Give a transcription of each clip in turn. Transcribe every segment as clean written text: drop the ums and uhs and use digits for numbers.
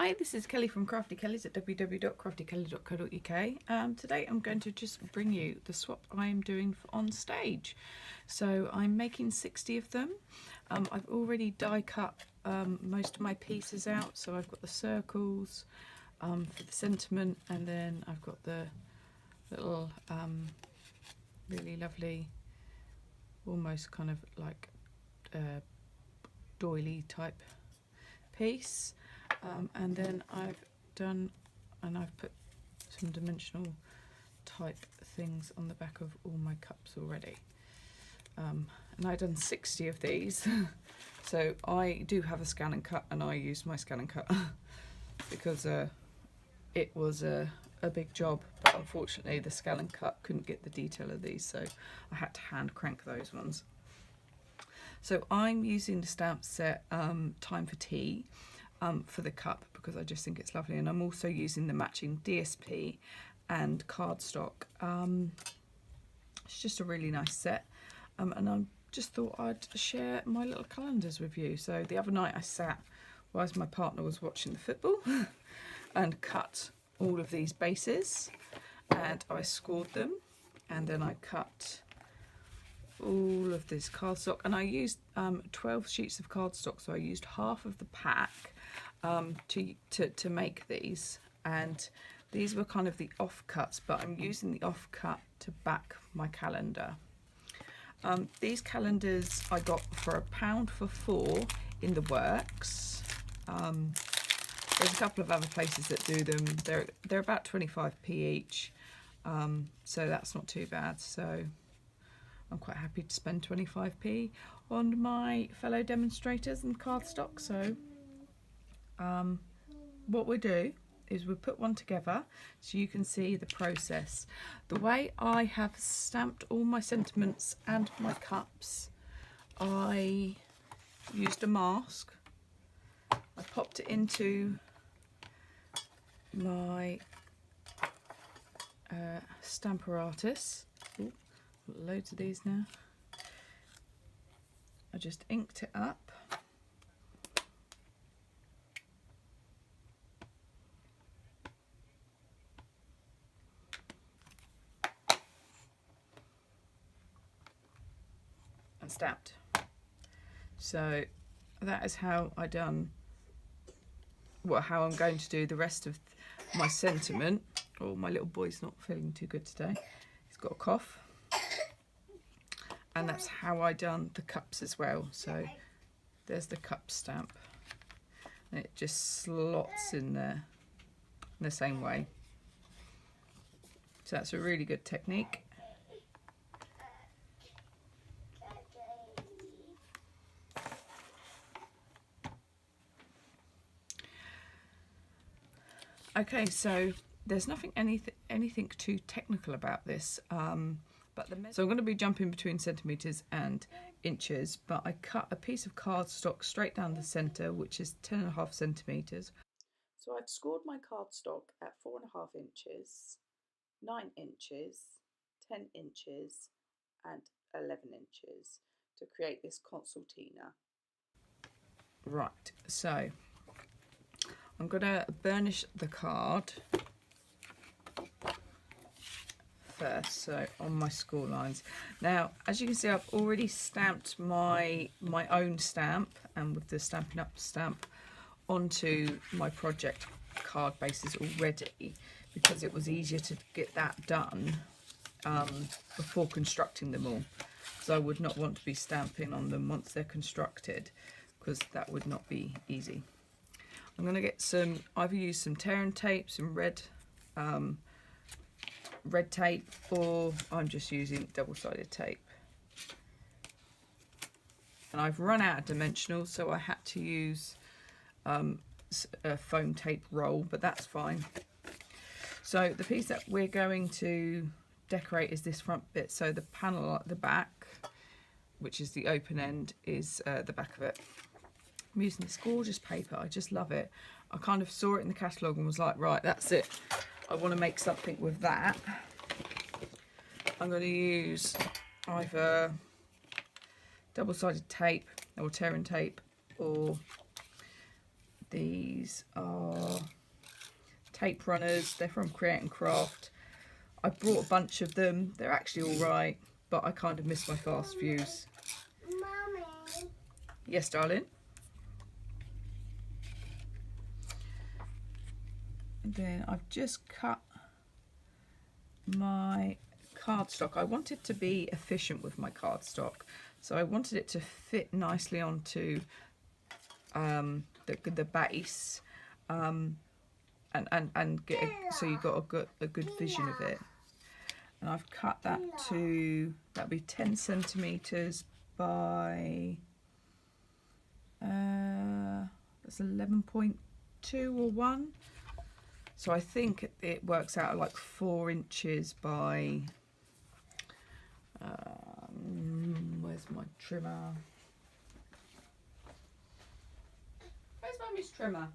Hi, this is Kelly from Crafty Kellys at www.craftykelly.co.uk. Today I'm going to just bring you the swap I am doing for OnStage. So I'm making 60 of them. I've already die cut most of my pieces out. So I've got the circles for the sentiment, and then I've got the little really lovely, almost kind of like doily type piece. And then I've put some dimensional type things on the back of all my cups already. And I've done 60 of these. So I do have a scan and cut, and I used my scan and cut because it was a big job, but unfortunately the scan and cut couldn't get the detail of these, so I had to hand crank those ones. So I'm using the stamp set Time for Tea for the cup because I just think it's lovely, and I'm also using the matching DSP and cardstock. It's just a really nice set, and I just thought I'd share my little calendars with you. So the other night I sat whilst my partner was watching the football and cut all of these bases, and I scored them, and then I cut all of this cardstock, and I used 12 sheets of cardstock, so I used half of the pack to make these, and these were kind of the offcuts, but I'm using the offcut to back my calendar. These calendars I got for £1 for 4 in the works. There's a couple of other places that do them. They're about 25p each, so that's not too bad. So I'm quite happy to spend 25p on my fellow demonstrators and cardstock. So what we do is we put one together so you can see the process. The way I have stamped all my sentiments and my cups, I used a mask. I popped it into my Stamparatus. Ooh, loads of these now. I just inked it up. And stamped. So that is how I done, well, how I'm going to do the rest of my sentiment. Oh, my little boy's not feeling too good today. He's got a cough. And that's how I done the cups as well. So there's the cup stamp, and it just slots in there in the same way. So that's a really good technique. Okay, so there's anything too technical about this, so I'm going to be jumping between centimetres and inches, but I cut a piece of cardstock straight down the centre, which is 10.5 centimetres. So I've scored my cardstock at 4.5 inches, 9 inches, 10 inches and 11 inches to create this concertina. Right, so I'm going to burnish the card first, so on my score lines. Now, as you can see, I've already stamped my own stamp, and with the Stampin Up stamp onto my project card bases already, because it was easier to get that done before constructing them all, because I would not want to be stamping on them once they're constructed, because that would not be easy. I'm going to get some, I've used some tear and tape, some red tape, or I'm just using double-sided tape. And I've run out of dimensional, so I had to use a foam tape roll, but that's fine. So the piece that we're going to decorate is this front bit. So the panel at the back, which is the open end, is the back of it. I'm using this gorgeous paper. I just love it. I kind of saw it in the catalogue and was like, right, that's it. I want to make something with that. I'm going to use either double-sided tape or tear and tape, or these are tape runners. They're from Create and Craft. I brought a bunch of them. They're actually all right, but I kind of miss my fast fuse. Mommy. Yes, darling. And then I've just cut my cardstock. I wanted to be efficient with my cardstock, so I wanted it to fit nicely onto the base, and get so you got a good vision of it. And I've cut that to, that'll be 10 centimeters by that's 11.2 or 1. So I think it works out like 4 inches by where's my trimmer? Where's Mummy's trimmer?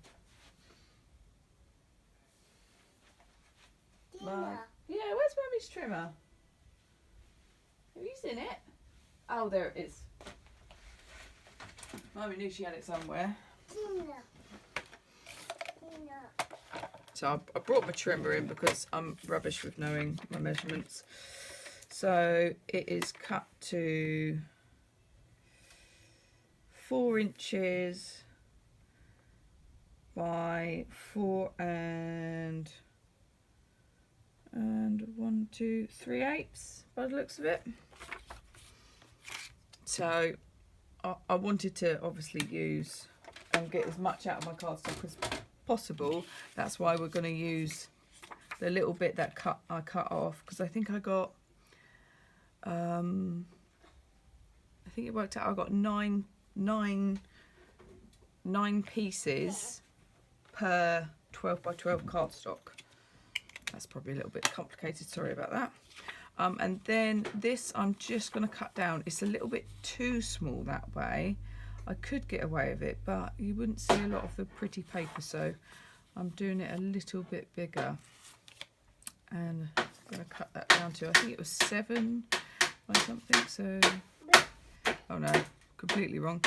Yeah, where's Mummy's trimmer? Have you seen it? Oh, there it is. Mummy knew she had it somewhere. So I brought my trimmer in because I'm rubbish with knowing my measurements. So it is cut to 4 inches by 4 and 1, 2, 3/8 by the looks of it. So I wanted to obviously use and get as much out of my cardstock as possible. That's why we're going to use the little bit that I cut off, because I think I got I think it worked out I got nine pieces per 12 by 12 cardstock. That's probably a little bit complicated, sorry about that. And then this I'm just going to cut down. It's a little bit too small that way. I could get away with it, but you wouldn't see a lot of the pretty paper, so I'm doing it a little bit bigger. And I'm going to cut that down to, I think it was 7 by something, so, oh no, completely wrong.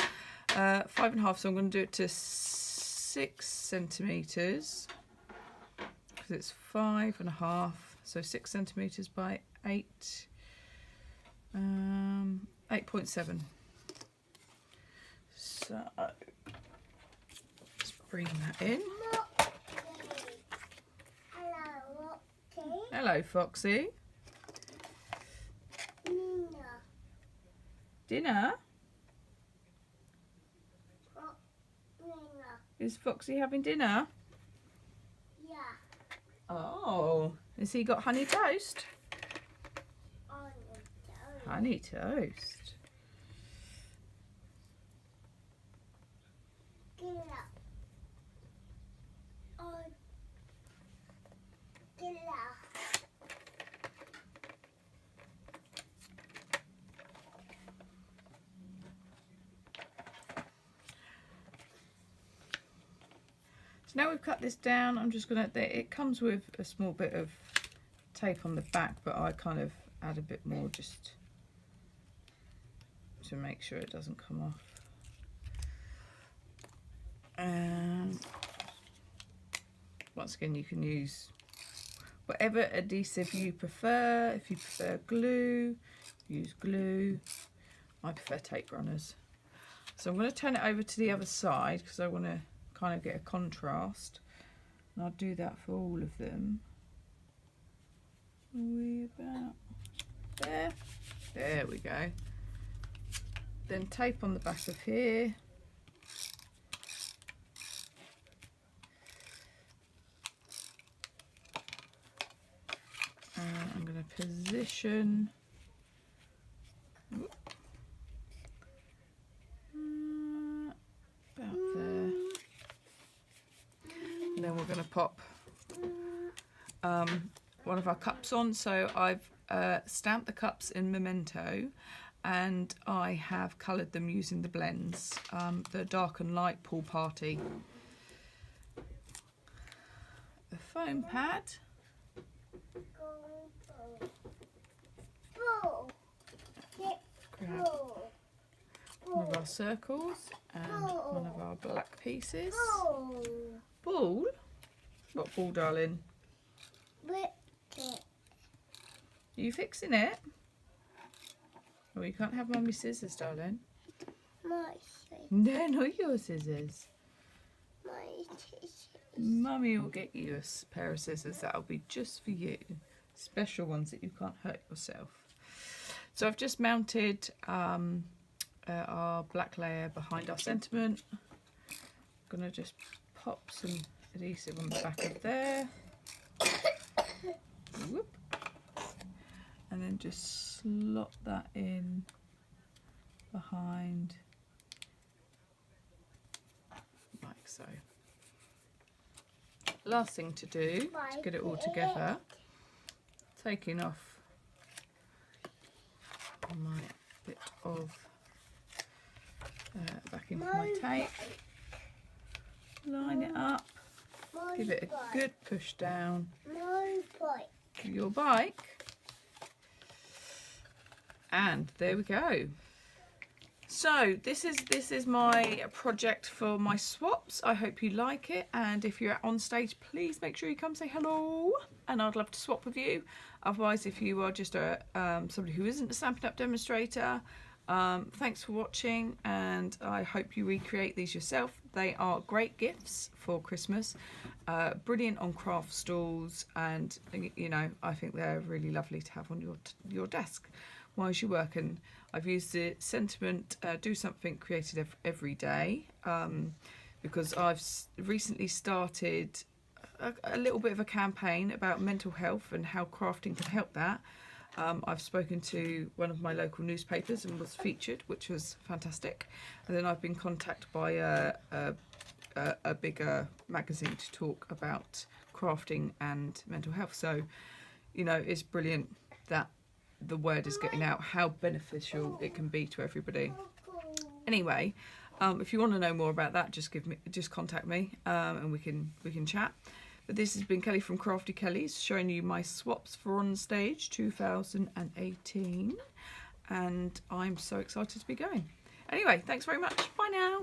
5.5, so I'm going to do it to 6 centimetres, because it's 5.5, so 6 centimetres by 8, 8.7. So let's bring that in. Hello, Foxy. Dinner? Is Foxy having dinner? Yeah. Oh, has he got honey toast? Honey toast. So now we've cut this down, I'm just going to, it comes with a small bit of tape on the back, but I kind of add a bit more just to make sure it doesn't come off. And once again, you can use whatever adhesive you prefer. If you prefer glue, use glue. I prefer tape runners. So I'm going to turn it over to the other side because I want to kind of get a contrast, and I'll do that for all of them. Are we about there? There we go. Then tape on the back of here. And I'm going to position about there. And then we're going to pop one of our cups on. So I've stamped the cups in Memento, and I have coloured them using the blends, the dark and light pool party. The foam pad. Grab one of our circles and one of our black pieces. Ball? What ball, darling? Wicket. Are you fixing it? Oh, you can't have Mummy's scissors, darling. My scissors. No, not your scissors. My scissors. Mummy will get you a pair of scissors that'll be just for you. Special ones that you can't hurt yourself. So I've just mounted our black layer behind our sentiment. I'm gonna just pop some adhesive on the back of there. Whoop. And then just slot that in behind like so. Last thing to do to get it all together, taking off my bit of backing for my tape, line it up, give it a good push down. My bike. Your bike, and there we go. So this is my project for my swaps. I hope you like it, and if you're at OnStage, please make sure you come say hello, and I'd love to swap with you. Otherwise, if you are just a somebody who isn't a Stampin' Up demonstrator, thanks for watching, and I hope you recreate these yourself. They are great gifts for Christmas, brilliant on craft stalls, and you know, I think they're really lovely to have on your desk whilst you work. And I've used the sentiment, do something creative every day, because I've recently started a little bit of a campaign about mental health and how crafting can help that. I've spoken to one of my local newspapers and was featured, which was fantastic. And then I've been contacted by a bigger magazine to talk about crafting and mental health. So, you know, it's brilliant that the word is getting out, how beneficial it can be to everybody. Anyway, if you want to know more about that, just contact me, and we can chat. But this has been Kelly from Crafty Kelly's, showing you my swaps for OnStage 2018, and I'm so excited to be going. Anyway, thanks very much. Bye now.